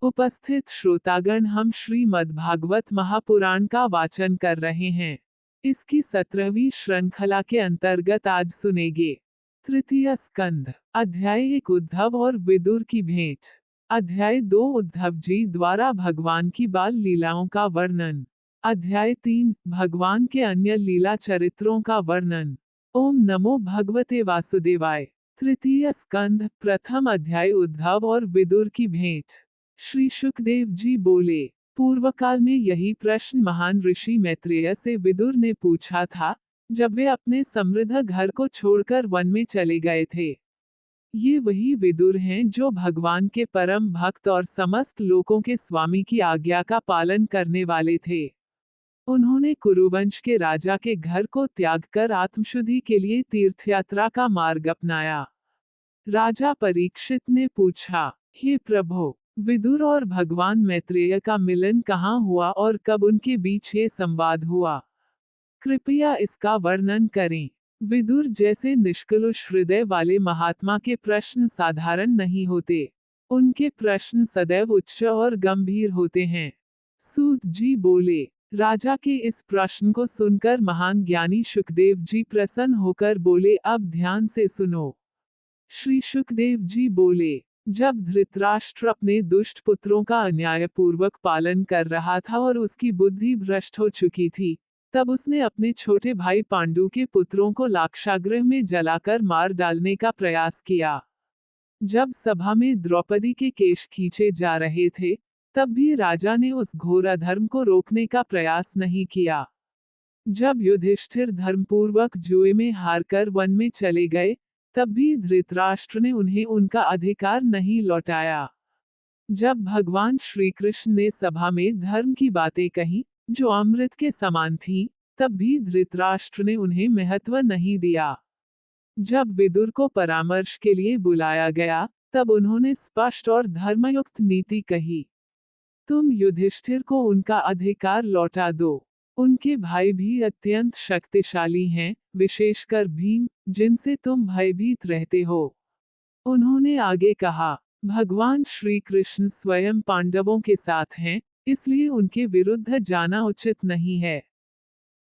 उपस्थित श्रोतागण, हम श्रीमद्भागवत महापुराण का वाचन कर रहे हैं। इसकी 17वीं श्रृंखला के अंतर्गत आज सुनेंगे तृतीय स्कंध, अध्याय 1 उद्धव और विदुर की भेंट। अध्याय 2 उद्धव जी द्वारा भगवान की बाल लीलाओं का वर्णन। अध्याय 3 भगवान के अन्य लीला चरित्रों का वर्णन। ओम नमो भगवते वासुदेवाय। तृतीय स्कंध, प्रथम अध्याय उद्धव और विदुर की भेंट। श्री शुकदेव जी बोले, पूर्व काल में यही प्रश्न महान ऋषि मैत्रेय से विदुर ने पूछा था, जब वे अपने समृद्ध घर को छोड़कर वन में चले गए थे। ये वही विदुर हैं जो भगवान के परम भक्त और समस्त लोकों के स्वामी की आज्ञा का पालन करने वाले थे। उन्होंने कुरुवंश के राजा के घर को त्याग कर आत्मशुद्धि के लिए तीर्थयात्रा का मार्ग अपनाया। राजा परीक्षित ने पूछा, हे प्रभो, विदुर और भगवान मैत्रेय का मिलन कहाँ हुआ और कब उनके बीच ये संवाद हुआ? कृपया इसका वर्णन करें। विदुर जैसे निष्कलुष हृदय वाले महात्मा के प्रश्न साधारण नहीं होते। उनके प्रश्न सदैव उच्च और गंभीर होते हैं। सूत जी बोले, राजा के इस प्रश्न को सुनकर महान ज्ञानी शुकदेव जी प्रसन्न होकर बोले, अब ध्यान से सुनो। श्री शुकदेव जी बोले, जब धृतराष्ट्र अपने दुष्ट पुत्रों का अन्यायपूर्वक पालन कर रहा था और उसकी बुद्धि भ्रष्ट हो चुकी थी, तब उसने अपने छोटे भाई पांडु के पुत्रों को लाक्षागृह में जलाकर मार डालने का प्रयास किया। जब सभा में द्रौपदी के केश खींचे जा रहे थे, तब भी राजा ने उस घोर अधर्म को रोकने का प्रयास नहीं किया। जब युधिष्ठिर धर्मपूर्वक जुए में हारकर वन में चले गए, तब भी धृतराष्ट्र ने उन्हें उनका अधिकार नहीं लौटाया। जब भगवान श्री कृष्ण ने सभा में धर्म की बातें कही, जो अमृत के समान थीं, तब भी धृतराष्ट्र ने उन्हें महत्व नहीं दिया। जब विदुर को परामर्श के लिए बुलाया गया, तब उन्होंने स्पष्ट और धर्मयुक्त नीति कही। तुम युधिष्ठिर को उनका अधिकार लौटा दो। उनके भाई भी अत्यंत शक्तिशाली हैं, विशेषकर भीम, जिनसे तुम भयभीत रहते हो। उन्होंने आगे कहा, भगवान श्री कृष्ण स्वयं पांडवों के साथ हैं, इसलिए उनके विरुद्ध जाना उचित नहीं है।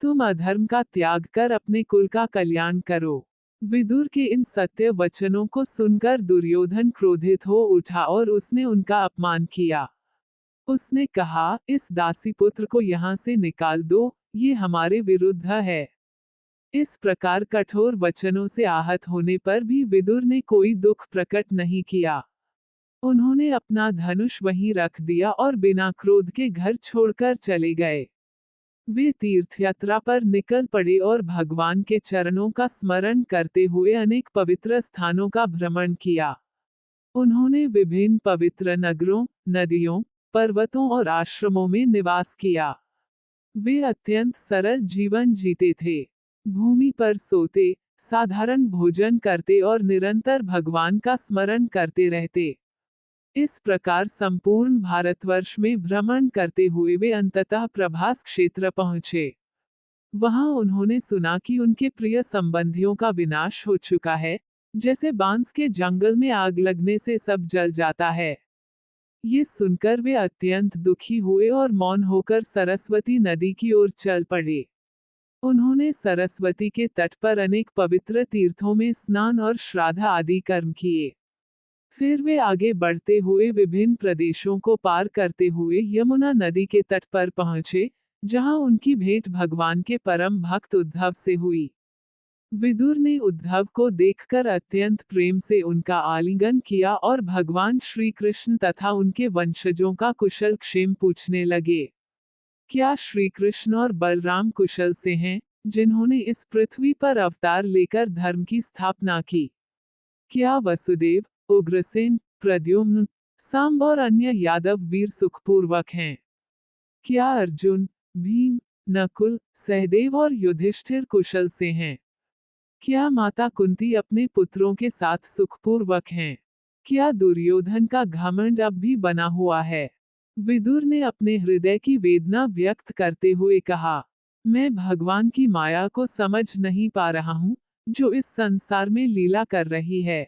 तुम अधर्म का त्याग कर अपने कुल का कल्याण करो। विदुर के इन सत्य वचनों को सुनकर दुर्योधन क्रोधित हो उठा और उसने उनका अपमान किया। उसने कहा, इस दासी पुत्र को यहाँ से निकाल दो, ये हमारे विरुद्ध है। इस प्रकार कठोर वचनों से आहत होने पर भी विदुर ने कोई दुख प्रकट नहीं किया। उन्होंने अपना धनुष वहीं रख दिया और बिना क्रोध के घर छोड़कर चले गए। वे तीर्थयात्रा पर निकल पड़े और भगवान के चरणों का स्मरण करते हुए अनेक पवित्र स्थानों का भ्रमण किया। उन्होंने विभिन्न पवित्र नगरों, नदियों, पर्वतों और आश्रमों में निवास किया। वे अत्यंत सरल जीवन जीते थे। भूमि पर सोते, साधारण भोजन करते और निरंतर भगवान का स्मरण करते रहते। इस प्रकार संपूर्ण भारतवर्ष में भ्रमण करते हुए वे अंततः प्रभास क्षेत्र पहुंचे। वहां उन्होंने सुना कि उनके प्रिय संबंधियों का विनाश हो चुका है, जैसे बांस के जंगल में आग लगने से सब जल जाता है। ये सुनकर वे अत्यंत दुखी हुए और मौन होकर सरस्वती नदी की ओर चल पड़े। उन्होंने सरस्वती के तट पर अनेक पवित्र तीर्थों में स्नान और श्राद्ध आदि कर्म किए। फिर वे आगे बढ़ते हुए विभिन्न प्रदेशों को पार करते हुए यमुना नदी के तट पर पहुंचे, जहां उनकी भेंट भगवान के परम भक्त उद्धव से हुई। विदुर ने उद्धव को देखकर अत्यंत प्रेम से उनका आलिंगन किया और भगवान श्री कृष्ण तथा उनके वंशजों का कुशल क्षेम पूछने लगे। क्या श्री कृष्ण और बलराम कुशल से हैं, जिन्होंने इस पृथ्वी पर अवतार लेकर धर्म की स्थापना की? क्या वसुदेव, उग्रसेन, प्रद्युम्न, सांब और अन्य यादव वीर सुखपूर्वक हैं? क्या अर्जुन, भीम, नकुल, सहदेव और युधिष्ठिर कुशल से हैं? क्या माता कुंती अपने पुत्रों के साथ सुखपूर्वक हैं? क्या दुर्योधन का घमंड अब भी बना हुआ है? विदुर ने अपने हृदय की वेदना व्यक्त करते हुए कहा, मैं भगवान की माया को समझ नहीं पा रहा हूँ, जो इस संसार में लीला कर रही है।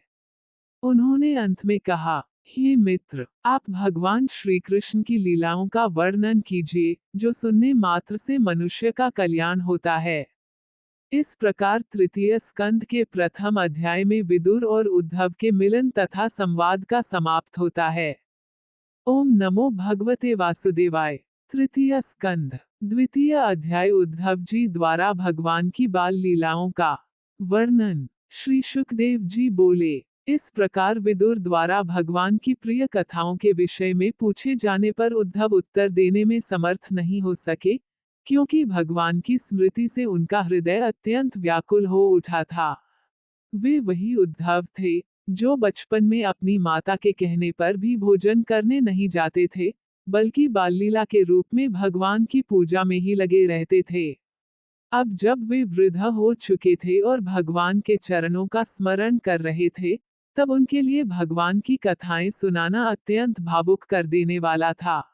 उन्होंने अंत में कहा, हे मित्र, आप भगवान श्री कृष्ण की लीलाओं का वर्णन कीजिए, जो सुनने मात्र से मनुष्य का कल्याण होता है। इस प्रकार तृतीय स्कंद के प्रथम अध्याय में विदुर और उद्धव के मिलन तथा संवाद का समाप्त होता है। ओम नमो भगवते वासुदेवाय। तृतीय स्कंद द्वितीय अध्याय उद्धव जी द्वारा भगवान की बाल लीलाओं का वर्णन। श्री सुखदेव जी बोले, इस प्रकार विदुर द्वारा भगवान की प्रिय कथाओं के विषय में पूछे जाने पर उद्धव उत्तर देने में समर्थ नहीं हो सके, क्योंकि भगवान की स्मृति से उनका हृदय अत्यंत व्याकुल हो उठा था। वे वही उद्धव थे जो बचपन में अपनी माता के कहने पर भी भोजन करने नहीं जाते थे, बल्कि बाल लीला के रूप में भगवान की पूजा में ही लगे रहते थे। अब जब वे वृद्ध हो चुके थे और भगवान के चरणों का स्मरण कर रहे थे, तब उनके लिए भगवान की कथाएं सुनाना अत्यंत भावुक कर देने वाला था।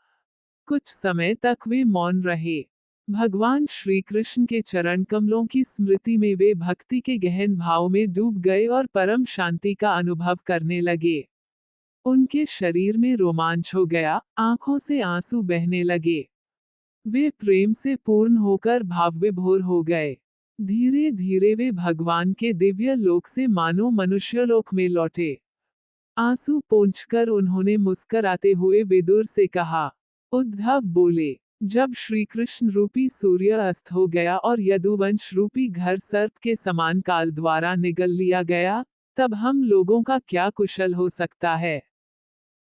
कुछ समय तक वे मौन रहे। भगवान श्री कृष्ण के चरण कमलों की स्मृति में वे भक्ति के गहन भाव में डूब गए और परम शांति का अनुभव करने लगे। उनके शरीर में रोमांच हो गया, आंखों से आंसू बहने लगे। वे प्रेम से पूर्ण होकर भावविभोर हो गए। धीरे धीरे वे भगवान के दिव्य लोक से मानो मनुष्यलोक में लौटे। आंसू पोंछकर उन्होंने मुस्कुराते हुए विदुर से कहा। उद्धव बोले, जब श्री कृष्ण रूपी सूर्य अस्त हो गया और यदुवंश रूपी घर सर्प के समान काल द्वारा निगल लिया गया, तब हम लोगों का क्या कुशल हो सकता है।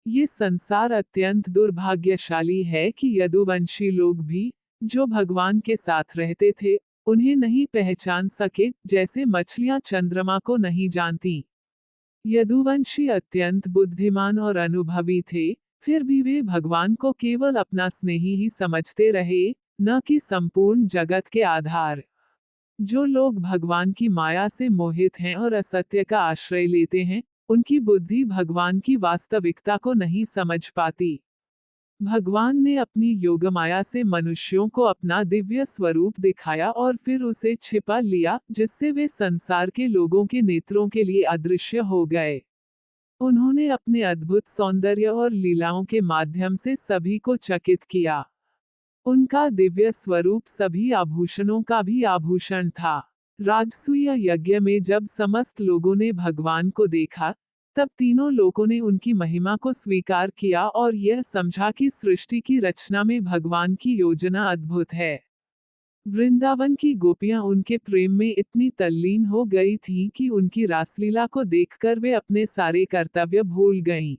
ये संसार अत्यंत दुर्भाग्यशाली है कि यदुवंशी लोग भी, जो भगवान के साथ रहते थे, उन्हें नहीं पहचान सके, जैसे मछलियां चंद्रमा को नहीं जानती। यदुवंशी अत्यंत बुद्धिमान और अनुभवी थे, फिर भी वे भगवान को केवल अपना स्नेही ही समझते रहे, न कि संपूर्ण जगत के आधार। जो लोग भगवान की माया से मोहित हैं और असत्य का आश्रय लेते हैं, उनकी बुद्धि भगवान की वास्तविकता को नहीं समझ पाती। भगवान ने अपनी योगमाया से मनुष्यों को अपना दिव्य स्वरूप दिखाया और फिर उसे छिपा लिया, जिससे वे संसार के लोगों के नेत्रों के लिए अदृश्य हो गए। उन्होंने अपने अद्भुत सौंदर्य और लीलाओं के माध्यम से सभी को चकित किया। उनका दिव्य स्वरूप सभी आभूषणों का भी आभूषण था। राजसूय यज्ञ में जब समस्त लोगों ने भगवान को देखा, तब तीनों लोगों ने उनकी महिमा को स्वीकार किया और यह समझा कि सृष्टि की रचना में भगवान की योजना अद्भुत है। वृंदावन की गोपियां उनके प्रेम में इतनी तल्लीन हो गई थीं कि उनकी रासलीला को देखकर वे अपने सारे कर्तव्य भूल गईं।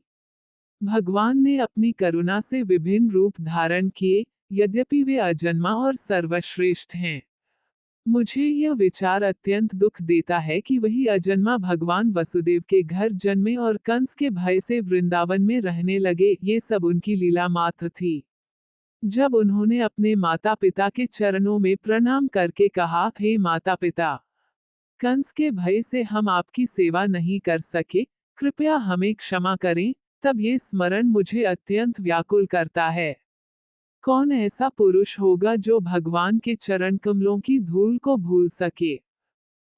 भगवान ने अपनी करुणा से विभिन्न रूप धारण किए, यद्यपि वे अजन्मा और सर्वश्रेष्ठ हैं। मुझे यह विचार अत्यंत दुख देता है कि वही अजन्मा भगवान वसुदेव के घर जन्मे और कंस के भय से वृंदावन में रहने लगे, ये सब उनकी लीला मात्र थी। जब उन्होंने अपने माता पिता के चरणों में प्रणाम करके कहा, हे माता पिता, कंस के भय से हम आपकी सेवा नहीं कर सके, कृपया हमें क्षमा करें, तब ये स्मरण मुझे अत्यंत व्याकुल करता है। कौन ऐसा पुरुष होगा जो भगवान के चरण कमलों की धूल को भूल सके।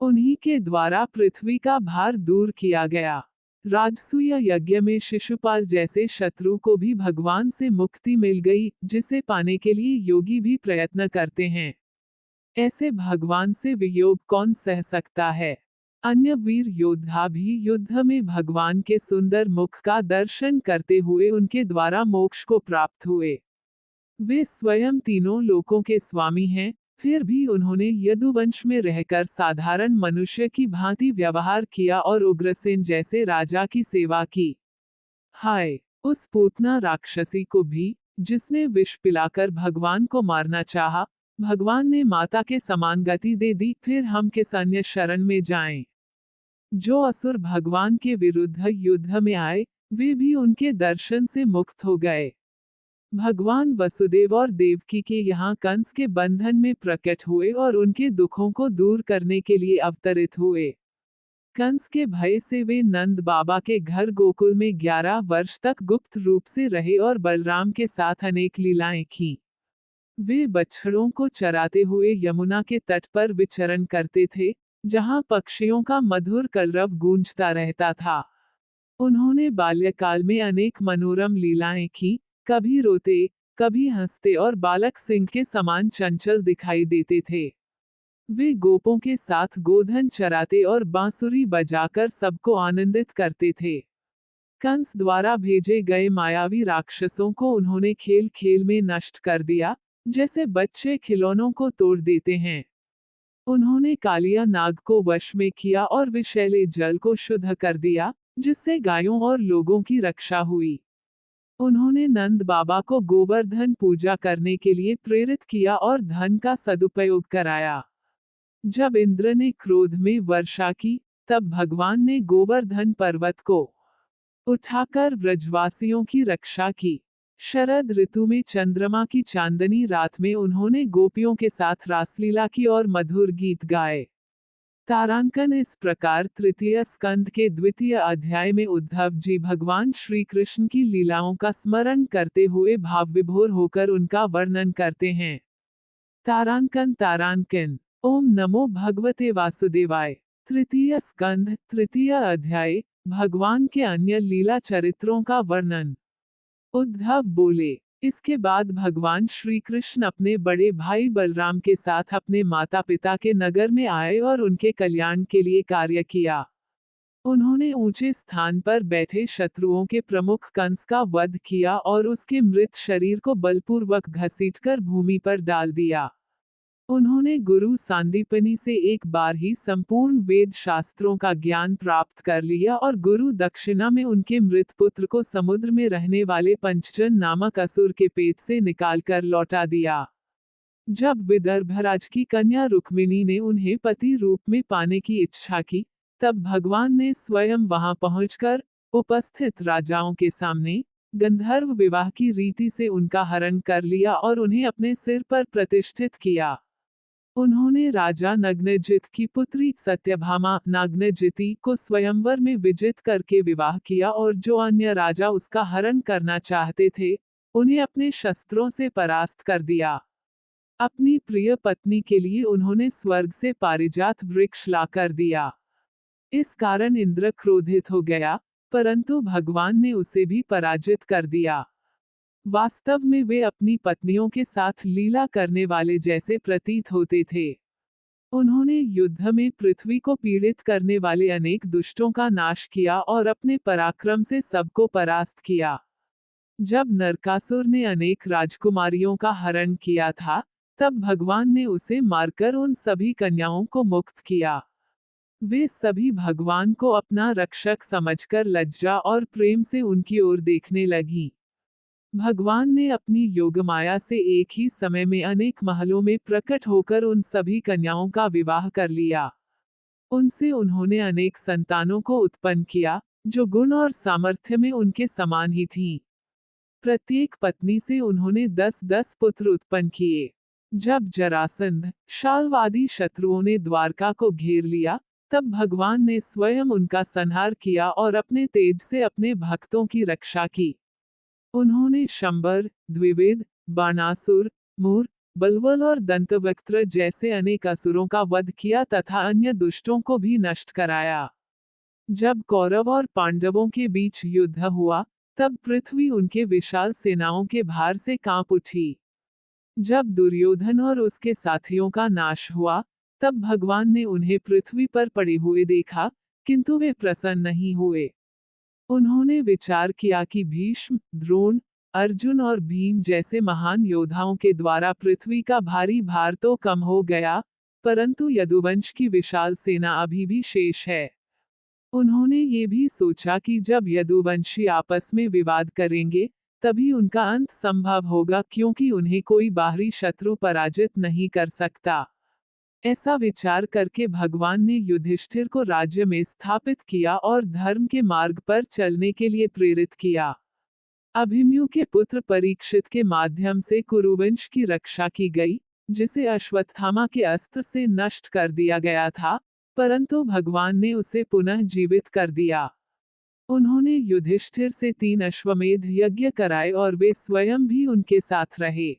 उन्हीं के द्वारा पृथ्वी का भार दूर किया गया। राजसूय यज्ञ में शिशुपाल जैसे शत्रु को भी भगवान से मुक्ति मिल गई, जिसे पाने के लिए योगी भी प्रयत्न करते हैं। ऐसे भगवान से वियोग कौन सह सकता है। अन्य वीर योद्धा भी युद्ध में भगवान के सुंदर मुख का दर्शन करते हुए उनके द्वारा मोक्ष को प्राप्त हुए। वे स्वयं तीनों लोकों के स्वामी हैं, फिर भी उन्होंने यदुवंश में रहकर साधारण मनुष्य की भांति व्यवहार किया और उग्रसेन जैसे राजा की सेवा की। हाय, उस पूतना राक्षसी को भी, जिसने विष पिलाकर भगवान को मारना चाहा, भगवान ने माता के समान गति दे दी, फिर हम किस अन्य शरण में जाएं। जो असुर भगवान के विरुद्ध युद्ध में आए, वे भी उनके दर्शन से मुक्त हो गए। भगवान वसुदेव और देवकी के यहाँ कंस के बंधन में प्रकट हुए और उनके दुखों को दूर करने के लिए अवतरित हुए। कंस के भय से वे नंद बाबा के घर गोकुल में 11 वर्ष तक गुप्त रूप से रहे और बलराम के साथ अनेक लीलाएं की। वे बछड़ों को चराते हुए यमुना के तट पर विचरण करते थे, जहां पक्षियों का मधुर कलरव गूंजता रहता था। उन्होंने बाल्यकाल में अनेक मनोरम लीलाएं की, कभी रोते, कभी हंसते और बालक सिंह के समान चंचल दिखाई देते थे। वे गोपों के साथ गोधन चराते और बांसुरी बजाकर सबको आनंदित करते थे। कंस द्वारा भेजे गए मायावी राक्षसों को उन्होंने खेल खेल में नष्ट कर दिया, जैसे बच्चे खिलौनों को तोड़ देते हैं। उन्होंने कालिया नाग को वश में किया और विषैले जल को शुद्ध कर दिया, जिससे गायों और लोगों की रक्षा हुई। उन्होंने नंद बाबा को गोवर्धन पूजा करने के लिए प्रेरित किया और धन का सदुपयोग कराया। जब इंद्र ने क्रोध में वर्षा की, तब भगवान ने गोवर्धन पर्वत को उठाकर व्रजवासियों की रक्षा की। शरद ऋतु में चंद्रमा की चांदनी रात में उन्होंने गोपियों के साथ रासलीला की और मधुर गीत गाए। तारांकन इस प्रकार तृतीय स्कंद के द्वितीय अध्याय में उद्धव जी भगवान श्री कृष्ण की लीलाओं का स्मरण करते हुए भावविभोर होकर उनका वर्णन करते हैं। तारांकन। ओम नमो भगवते वासुदेवाय। तृतीय स्कंध तृतीय अध्याय, भगवान के अन्य लीला चरित्रों का वर्णन। उद्धव बोले, इसके बाद भगवान श्री कृष्ण अपने बड़े भाई बलराम के साथ अपने माता पिता के नगर में आए और उनके कल्याण के लिए कार्य किया। उन्होंने ऊंचे स्थान पर बैठे शत्रुओं के प्रमुख कंस का वध किया और उसके मृत शरीर को बलपूर्वक घसीटकर भूमि पर डाल दिया। उन्होंने गुरु सांदीपनि से एक बार ही संपूर्ण वेद शास्त्रों का ज्ञान प्राप्त कर लिया और गुरु दक्षिणा में उनके मृत पुत्र को समुद्र में रहने वाले पंचजन नामक असुर के पेट से निकालकर लौटा दिया। जब विदर्भराज की कन्या रुक्मिणी ने उन्हें पति रूप में पाने की इच्छा की, तब भगवान ने स्वयं वहां पहुंचकर उपस्थित राजाओं के सामने गंधर्व विवाह की रीति से उनका हरण कर लिया और उन्हें अपने सिर पर प्रतिष्ठित किया। उन्होंने राजा नग्नजित की पुत्री सत्यभामा नाग्नजिति को स्वयंवर में विजित करके विवाह किया और जो अन्य राजा उसका हरण करना चाहते थे, उन्हें अपने शस्त्रों से परास्त कर दिया। अपनी प्रिय पत्नी के लिए उन्होंने स्वर्ग से पारिजात वृक्ष लाकर दिया। इस कारण इंद्र क्रोधित हो गया, परंतु भगवान ने उसे भी पराजित कर दिया। वास्तव में वे अपनी पत्नियों के साथ लीला करने वाले जैसे प्रतीत होते थे। उन्होंने युद्ध में पृथ्वी को पीड़ित करने वाले अनेक दुष्टों का नाश किया और अपने पराक्रम से सबको परास्त किया। जब नरकासुर ने अनेक राजकुमारियों का हरण किया था, तब भगवान ने उसे मारकर उन सभी कन्याओं को मुक्त किया। वे सभी भगवान को अपना रक्षक समझकर लज्जा और प्रेम से उनकी ओर देखने लगीं। भगवान ने अपनी योगमाया से एक ही समय में अनेक महलों में प्रकट होकर उन सभी कन्याओं का विवाह कर लिया। उनसे उन्होंने अनेक संतानों को उत्पन्न किया, जो गुण और सामर्थ्य में उनके समान ही थीं। प्रत्येक पत्नी से उन्होंने 10-10 पुत्र उत्पन्न किए। जब जरासंध, शाल्व आदि शत्रुओं ने द्वारका को घेर लिया, तब भगवान ने स्वयं उनका संहार किया और अपने तेज से अपने भक्तों की रक्षा की। उन्होंने शंबर, द्विविद, बाणासुर, मूर, बलवल और दंतवक्त्र जैसे अनेक असुरों का वध किया तथा अन्य दुष्टों को भी नष्ट कराया। जब कौरव और पांडवों के बीच युद्ध हुआ, तब पृथ्वी उनके विशाल सेनाओं के भार से कांप उठी। जब दुर्योधन और उसके साथियों का नाश हुआ, तब भगवान ने उन्हें पृथ्वी पर पड़े हुए देखा, किंतु वे प्रसन्न नहीं हुए। उन्होंने विचार किया कि भीष्म, द्रोण, अर्जुन और भीम जैसे महान योद्धाओं के द्वारा पृथ्वी का भारी भार तो कम हो गया, परंतु यदुवंश की विशाल सेना अभी भी शेष है। उन्होंने ये भी सोचा कि जब यदुवंशी आपस में विवाद करेंगे, तभी उनका अंत संभव होगा, क्योंकि उन्हें कोई बाहरी शत्रु पराजित नहीं कर सकता। ऐसा विचार करके भगवान ने युधिष्ठिर को राज्य में स्थापित किया और धर्म के मार्ग पर चलने के लिए प्रेरित किया। अभिमन्यु के पुत्र परीक्षित के माध्यम से कुरुवंश की रक्षा की गई, जिसे अश्वत्थामा के अस्त्र से नष्ट कर दिया गया था, परंतु भगवान ने उसे पुनः जीवित कर दिया। उन्होंने युधिष्ठिर से 3 अश्वमेध यज्ञ कराए और वे स्वयं भी उनके साथ रहे।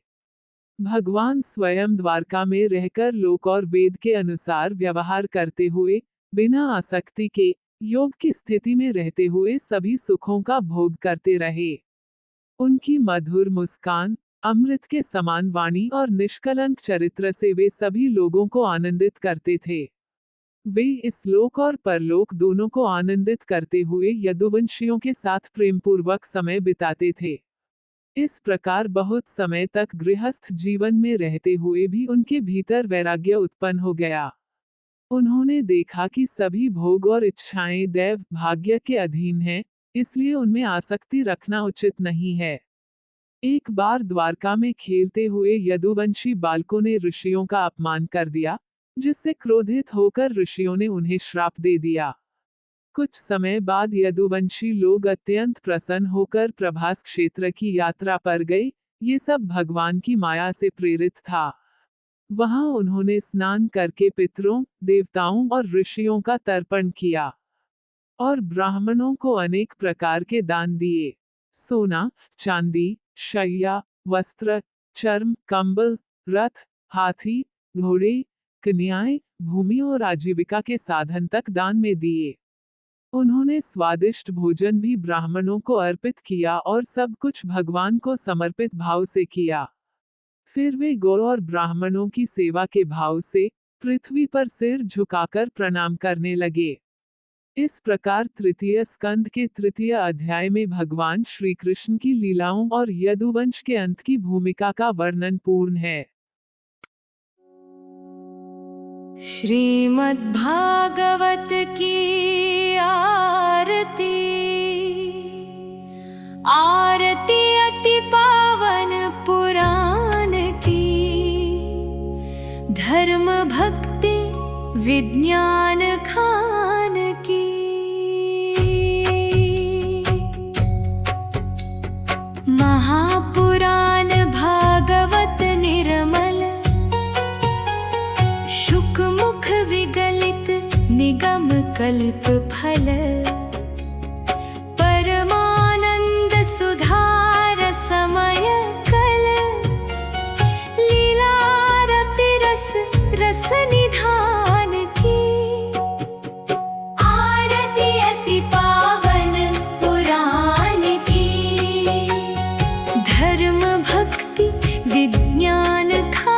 भगवान स्वयं द्वारका में रहकर लोक और वेद के अनुसार व्यवहार करते हुए, बिना आसक्ति के, योग की स्थिति में रहते हुए सभी सुखों का भोग करते रहे। उनकी मधुर मुस्कान, अमृत के समान वाणी और निष्कलंक चरित्र से वे सभी लोगों को आनंदित करते थे। वे इस लोक और परलोक दोनों को आनंदित करते हुए यदुवंशियों के साथ प्रेमपूर्वक समय बिताते थे। इस प्रकार बहुत समय तक गृहस्थ जीवन में रहते हुए भी उनके भीतर वैराग्य उत्पन्न हो गया। उन्होंने देखा कि सभी भोग और इच्छाएं दैव भाग्य के अधीन हैं, इसलिए उनमें आसक्ति रखना उचित नहीं है। एक बार द्वारका में खेलते हुए यदुवंशी बालकों ने ऋषियों का अपमान कर दिया, जिससे क्रोधित होकर ऋषियों ने उन्हें श्राप दे दिया। कुछ समय बाद यदुवंशी लोग अत्यंत प्रसन्न होकर प्रभास क्षेत्र की यात्रा पर गए। ये सब भगवान की माया से प्रेरित था। वहां उन्होंने स्नान करके पितरों, देवताओं और ऋषियों का तर्पण किया और ब्राह्मणों को अनेक प्रकार के दान दिए। सोना, चांदी, शैया, वस्त्र, चर्म, कंबल, रथ, हाथी, घोड़े, कन्याएं, भूमि और आजीविका के साधन तक दान में दिए। उन्होंने स्वादिष्ट भोजन भी ब्राह्मणों को अर्पित किया और सब कुछ भगवान को समर्पित भाव से किया। फिर वे गौ और ब्राह्मणों की सेवा के भाव से पृथ्वी पर सिर झुकाकर प्रणाम करने लगे। इस प्रकार तृतीय स्कंद के तृतीय अध्याय में भगवान श्री कृष्ण की लीलाओं और यदुवंश के अंत की भूमिका का वर्णन पूर्ण है। श्रीमद्भागवत की आरती, आरती अति पावन पुराण की। धर्म भक्ति विज्ञान खान की। महापुराण भागवत निर्मल, शुक मुख विगलित निगम कल्प फल। परमानंद सुधार समय कल, लीलारति रस रस निधान की। आरती अति पावन पुराण की। धर्म भक्ति विज्ञान खान